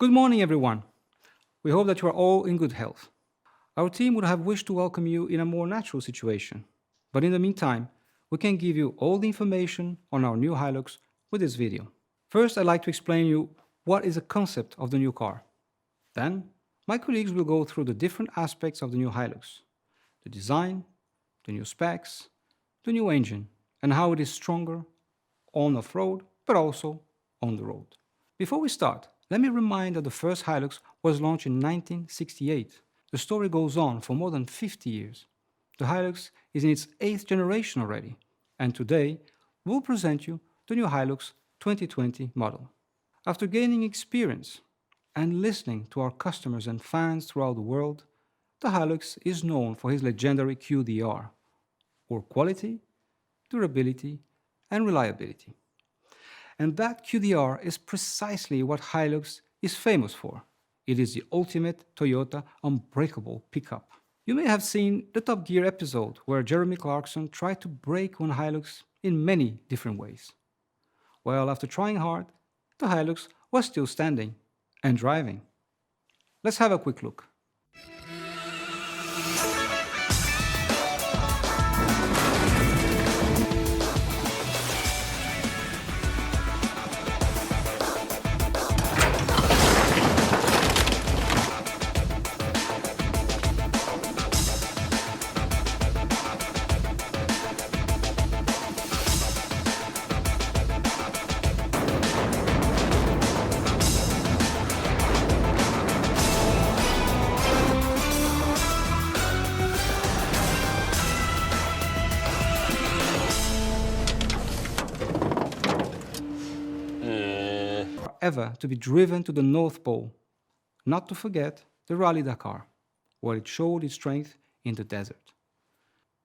Good morning, everyone. We hope that you are all in good health. Our team would have wished to welcome you in a more natural situation, but in the meantime, we can give you all the information on our new Hilux with this video. First, I'd like to explain you what is the concept of the new car. Then, my colleagues will go through the different aspects of the new Hilux, the design, the new specs, the new engine, and how it is stronger on off-road, but also on the road. Before we start, let me remind that the first Hilux was launched in 1968. The story goes on for more than 50 years. The Hilux is in its 8th generation already, and today we'll present you the new Hilux 2020 model. After gaining experience and listening to our customers and fans throughout the world, the Hilux is known for his legendary QDR, or quality, durability, and reliability. And that QDR is precisely what Hilux is famous for. It is the ultimate Toyota unbreakable pickup. You may have seen the Top Gear episode where Jeremy Clarkson tried to break one Hilux in many different ways. Well, after trying hard, the Hilux was still standing and driving. Let's have a quick look. Ever to be driven to the North Pole, not to forget the Rally Dakar, where it showed its strength in the desert.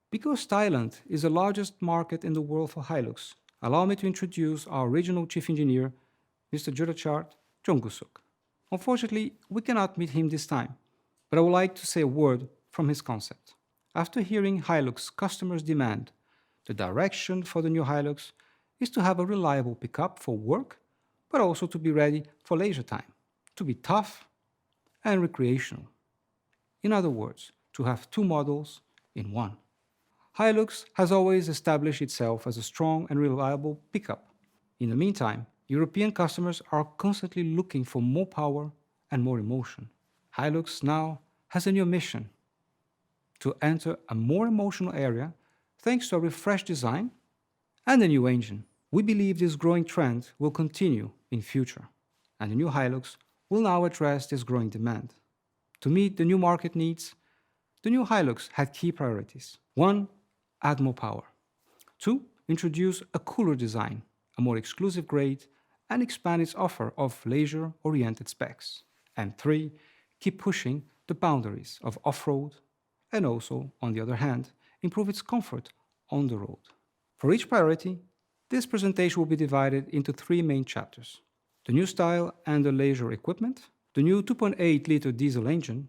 Because Thailand is the largest market in the world for Hilux, allow me to introduce our regional chief engineer, Mr. Jurachart Jongusuk. Unfortunately, we cannot meet him this time, but I would like to say a word from his concept. After hearing Hilux customers' demand, the direction for the new Hilux is to have a reliable pickup for work, but also to be ready for leisure time, to be tough and recreational. In other words, to have two models in one. Hilux has always established itself as a strong and reliable pickup. In the meantime, European customers are constantly looking for more power and more emotion. Hilux now has a new mission: to enter a more emotional area thanks to a refreshed design and a new engine. We believe this growing trend will continue in future, and the new Hilux will now address this growing demand. To meet the new market needs, the new Hilux had key priorities. 1. Add more power. 2. Introduce a cooler design, a more exclusive grade, and expand its offer of leisure-oriented specs. And 3. Keep pushing the boundaries of off-road, and also, on the other hand, improve its comfort on the road. For each priority, this presentation will be divided into 3 main chapters: the new style and the leisure equipment, the new 2.8-liter diesel engine,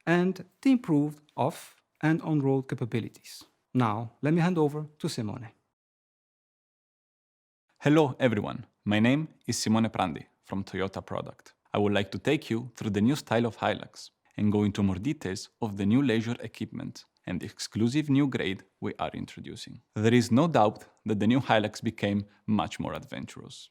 and the improved off- and on-road capabilities. Now, let me hand over to Simone. Hello everyone, my name is Simone Prandi from Toyota Product. I would like to take you through the new style of Hilux and go into more details of the new leisure equipment and the exclusive new grade we are introducing. There is no doubt that the new Hilux became much more adventurous.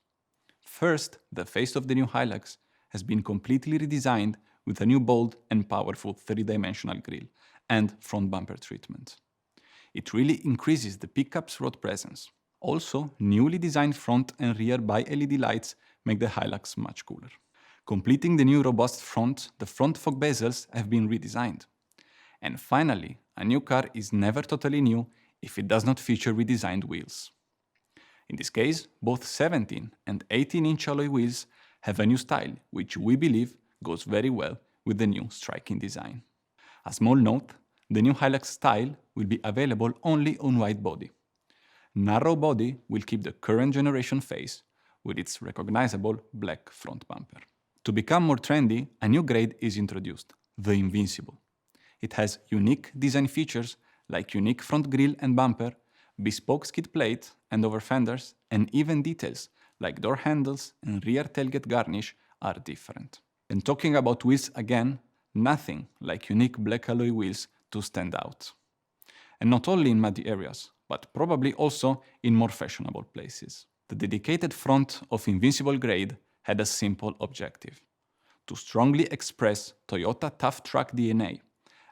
First, the face of the new Hilux has been completely redesigned with a new bold and powerful 3-dimensional grille and front bumper treatment. It really increases the pickup's road presence. Also, newly designed front and rear bi-LED lights make the Hilux much cooler. Completing the new robust front, the front fog bezels have been redesigned. And finally, a new car is never totally new if it does not feature redesigned wheels. In this case, both 17 and 18-inch alloy wheels have a new style, which we believe goes very well with the new striking design. A small note, the new Hilux style will be available only on wide body. Narrow body will keep the current generation face with its recognizable black front bumper. To become more trendy, a new grade is introduced, the Invincible. It has unique design features like unique front grille and bumper, bespoke skid plate and over fenders, and even details like door handles and rear tailgate garnish are different. And talking about wheels again, nothing like unique black alloy wheels to stand out. And not only in muddy areas, but probably also in more fashionable places. The dedicated front of Invincible grade had a simple objective: to strongly express Toyota tough truck DNA,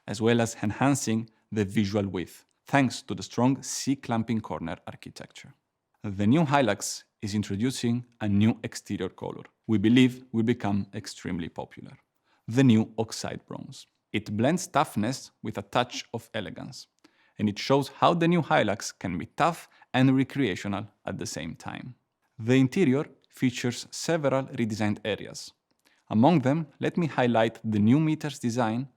as well as enhancing the visual width, thanks to the strong C-clamping corner architecture. The new Hilux is introducing a new exterior color we believe will become extremely popular: the new Oxide Bronze. It blends toughness with a touch of elegance, and it shows how the new Hilux can be tough and recreational at the same time. The interior features several redesigned areas. Among them, let me highlight the new meters design,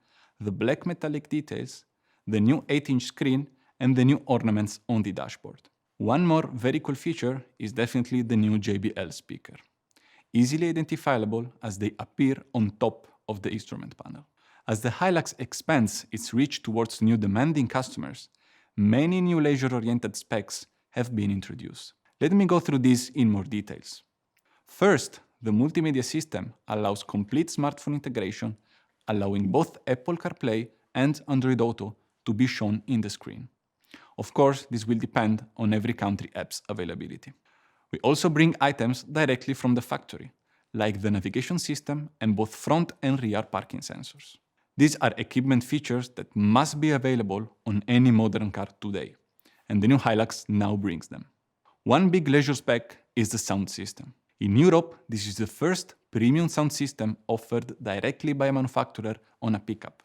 the black metallic details, the new 8-inch screen, and the new ornaments on the dashboard. One more very cool feature is definitely the new JBL speaker, easily identifiable as they appear on top of the instrument panel. As the Hilux expands its reach towards new demanding customers, many new leisure-oriented specs have been introduced. Let me go through these in more details. First, the multimedia system allows complete smartphone integration, allowing both Apple CarPlay and Android Auto to be shown in the screen. Of course, this will depend on every country app's availability. We also bring items directly from the factory, like the navigation system and both front and rear parking sensors. These are equipment features that must be available on any modern car today, and the new Hilux now brings them. One big leisure spec is the sound system. In Europe, this is the first premium sound system offered directly by a manufacturer on a pickup.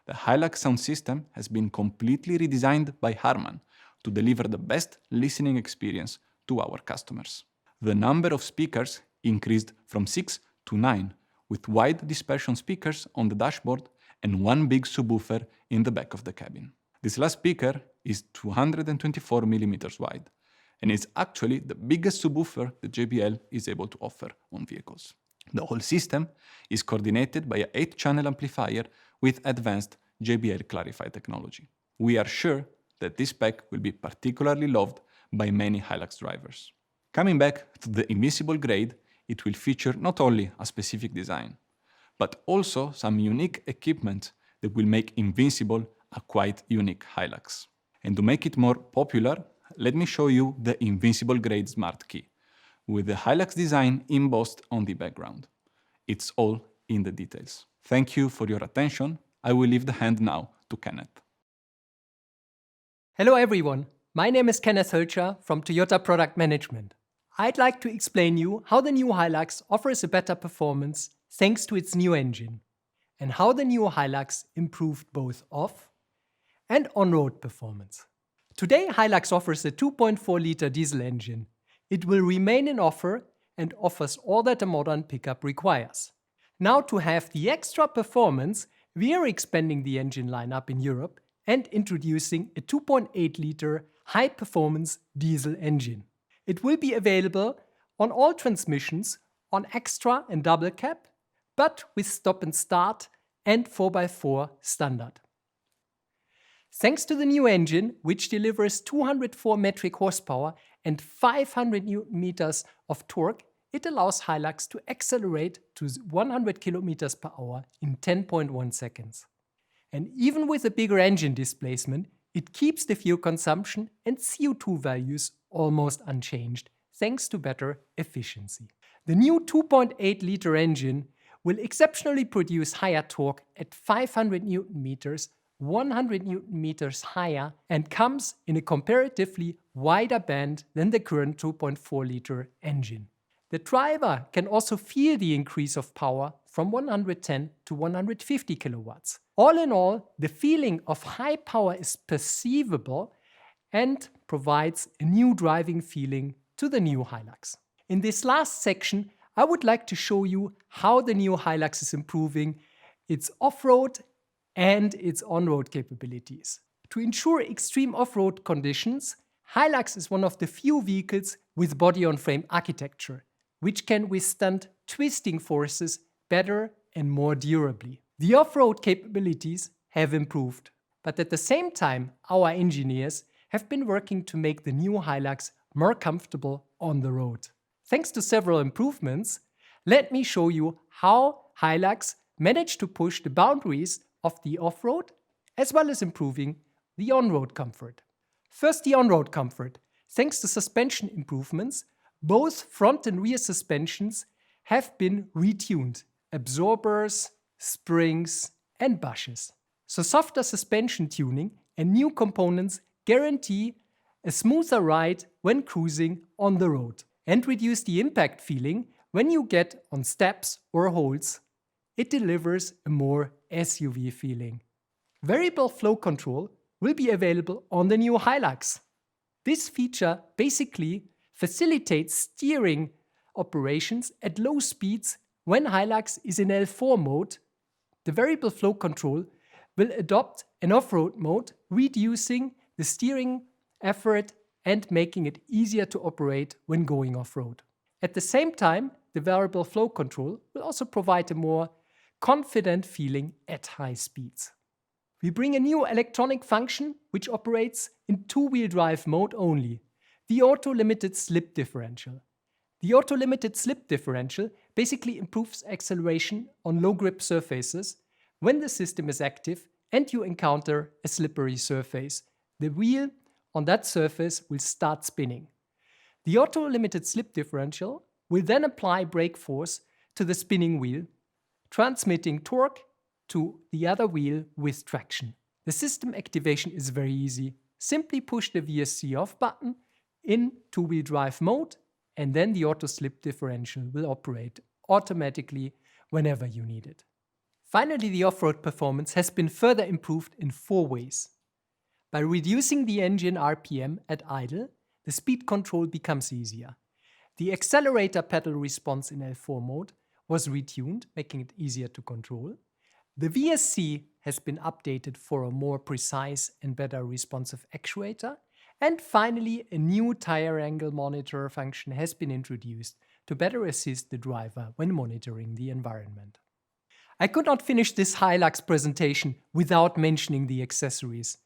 The Hilux sound system has been completely redesigned by HARMAN to deliver the best listening experience to our customers. The number of speakers increased from 6 to 9, with wide dispersion speakers on the dashboard and one big subwoofer in the back of the cabin. This last speaker is 224 mm wide, and is actually the biggest subwoofer that JBL is able to offer on vehicles. The whole system is coordinated by an 8-channel amplifier with advanced JBL Clarify technology. We are sure that this spec will be particularly loved by many Hilux drivers. Coming back to the Invincible grade, it will feature not only a specific design, but also some unique equipment that will make Invincible a quite unique Hilux. And to make it more popular, let me show you the Invincible grade smart key, with the Hilux design embossed on the background. It's all in the details. Thank you for your attention. I will leave the hand now to Kenneth. Hello everyone, my name is Kenneth Hölscher from Toyota Product Management. I'd like to explain you how the new Hilux offers a better performance thanks to its new engine, and how the new Hilux improved both off and on-road performance. Today Hilux offers a 2.4-liter diesel engine. It will remain in offer and offers all that a modern pickup requires. Now, to have the extra performance, we are expanding the engine lineup in Europe and introducing a 2.8-liter high-performance diesel engine. It will be available on all transmissions on extra and double cab, but with stop and start and 4x4 standard. Thanks to the new engine, which delivers 204 metric horsepower and 500 Nm of torque, it allows Hilux to accelerate to 100 km per hour in 10.1 seconds. And even with a bigger engine displacement, it keeps the fuel consumption and CO2 values almost unchanged, thanks to better efficiency. The new 2.8-liter engine will exceptionally produce higher torque at 500 Nm, 100 Nm higher, and comes in a comparatively wider band than the current 2.4-liter engine. The driver can also feel the increase of power from 110 to 150 kilowatts. All in all, the feeling of high power is perceivable and provides a new driving feeling to the new Hilux. In this last section, I would like to show you how the new Hilux is improving its off-road and its on-road capabilities. To ensure extreme off-road conditions, Hilux is one of the few vehicles with body-on-frame architecture, which can withstand twisting forces better and more durably. The off-road capabilities have improved, but at the same time, our engineers have been working to make the new Hilux more comfortable on the road. Thanks to several improvements, let me show you how Hilux managed to push the boundaries of the off-road as well as improving the on-road comfort. First, the on-road comfort. Thanks to suspension improvements, both front and rear suspensions have been retuned. Absorbers, springs and bushes. So softer suspension tuning and new components guarantee a smoother ride when cruising on the road and reduce the impact feeling when you get on steps or holes. It delivers a more SUV feeling. Variable flow control will be available on the new Hilux. This feature basically facilitates steering operations at low speeds when Hilux is in L4 mode. The variable flow control will adopt an off-road mode, reducing the steering effort and making it easier to operate when going off-road. At the same time, the variable flow control will also provide a more confident feeling at high speeds. We bring a new electronic function which operates in two-wheel drive mode only, the auto-limited slip differential. The auto-limited slip differential basically improves acceleration on low-grip surfaces when the system is active and you encounter a slippery surface. The wheel on that surface will start spinning. The auto-limited slip differential will then apply brake force to the spinning wheel, transmitting torque to the other wheel with traction. The system activation is very easy. Simply push the VSC off button in two-wheel drive mode and then the auto slip differential will operate automatically whenever you need it. Finally, the off-road performance has been further improved in 4 ways. By reducing the engine RPM at idle, the speed control becomes easier. The accelerator pedal response in L4 mode was retuned, making it easier to control. The VSC has been updated for a more precise and better responsive actuator. And finally, a new tire angle monitor function has been introduced to better assist the driver when monitoring the environment. I could not finish this Hilux presentation without mentioning the accessories.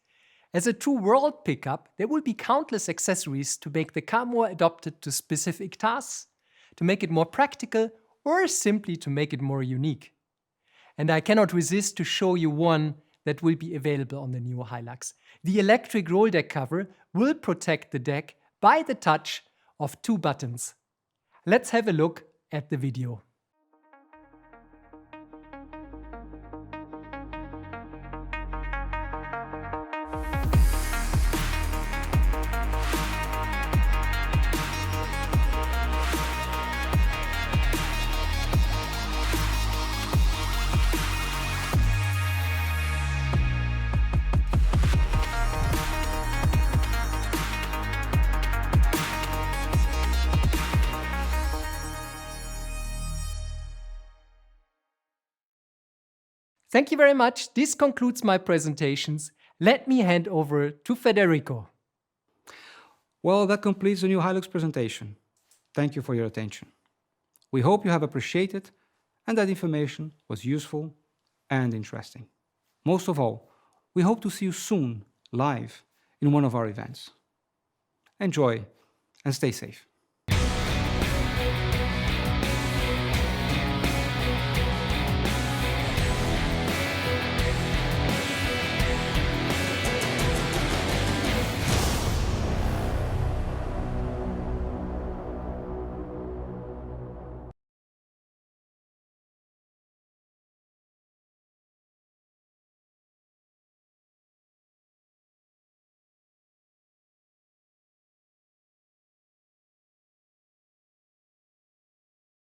As a true world pickup, there will be countless accessories to make the car more adapted to specific tasks, to make it more practical, or simply to make it more unique. And I cannot resist to show you one that will be available on the new Hilux. The electric roll deck cover will protect the deck by the touch of 2 buttons. Let's have a look at the video. Thank you very much. This concludes my presentations. Let me hand over to Federico. Well, that completes the new Hilux presentation. Thank you for your attention. We hope you have appreciated and that information was useful and interesting. Most of all, we hope to see you soon live in one of our events. Enjoy and stay safe.